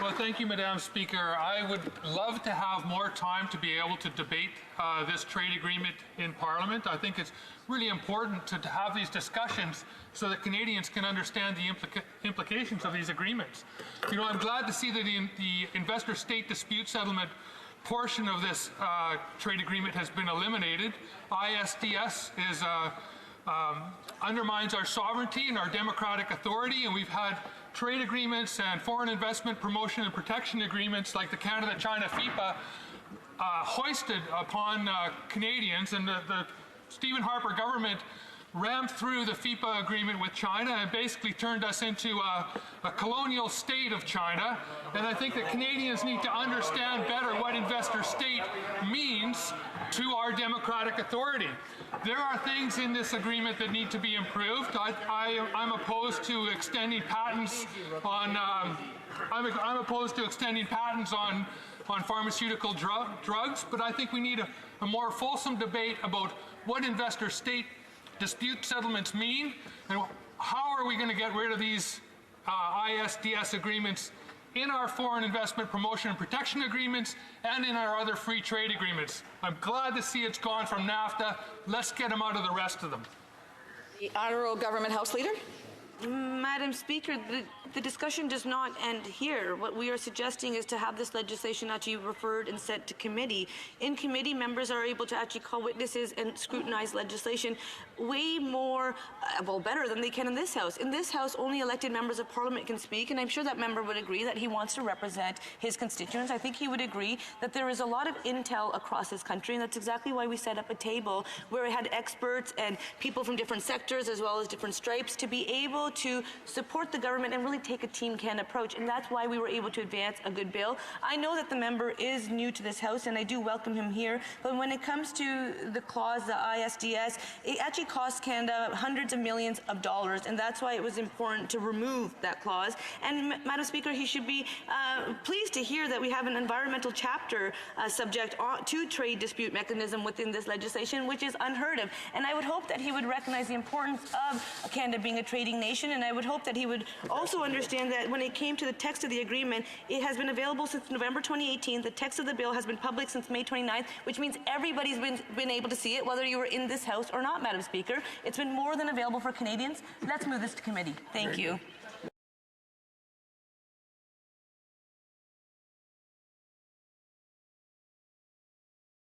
Well, thank you, Madam Speaker. I would love to have more time to be able to debate this trade agreement in Parliament. I think it's really important to have these discussions so that Canadians can understand the implications of these agreements. You know, I'm glad to see that the investor-state dispute settlement portion of this trade agreement has been eliminated. ISDS is undermines our sovereignty and our democratic authority, and we've had trade agreements and foreign investment promotion and protection agreements like the Canada-China FIPA hoisted upon Canadians, and the Stephen Harper government rammed through the FIPA agreement with China and basically turned us into a colonial state of China. And I think that Canadians need to understand better what investor state means to our democratic authority. There are things in this agreement that need to be improved. I'm opposed to extending patents on I'm opposed to extending patents on pharmaceutical drugs, but I think we need a more fulsome debate about what investor state dispute settlements mean, and how are we going to get rid of these ISDS agreements in our foreign investment promotion and protection agreements and in our other free trade agreements. I'm glad to see it's gone from NAFTA. Let's get them out of the rest of them. The Honourable Government House Leader. Madam Speaker, the discussion does not end here. What we are suggesting is to have this legislation actually referred and sent to committee. In committee, members are able to actually call witnesses and scrutinize legislation way more, well, better than they can in this House. In this House, only elected members of Parliament can speak, and I'm sure that member would agree that he wants to represent his constituents. I think he would agree that there is a lot of intel across this country, and that's exactly why we set up a table where we had experts and people from different sectors as well as different stripes to be able to support the government and really take a Team Canada approach, and that's why we were able to advance a good bill. I know that the member is new to this House, and I do welcome him here, but when it comes to the clause, the ISDS, it actually costs Canada hundreds of millions of dollars, and that's why it was important to remove that clause. And Madam Speaker, he should be pleased to hear that we have an environmental chapter subject to trade dispute mechanism within this legislation, which is unheard of. And I would hope that he would recognize the importance of Canada being a trading nation, and I would hope that he would also understand that when it came to the text of the agreement, it has been available since November 2018. The text of the bill has been public since May 29th, which means everybody's been able to see it, whether you were in this House or not, Madam Speaker. It's been more than available for Canadians. Let's move this to committee. Thank you.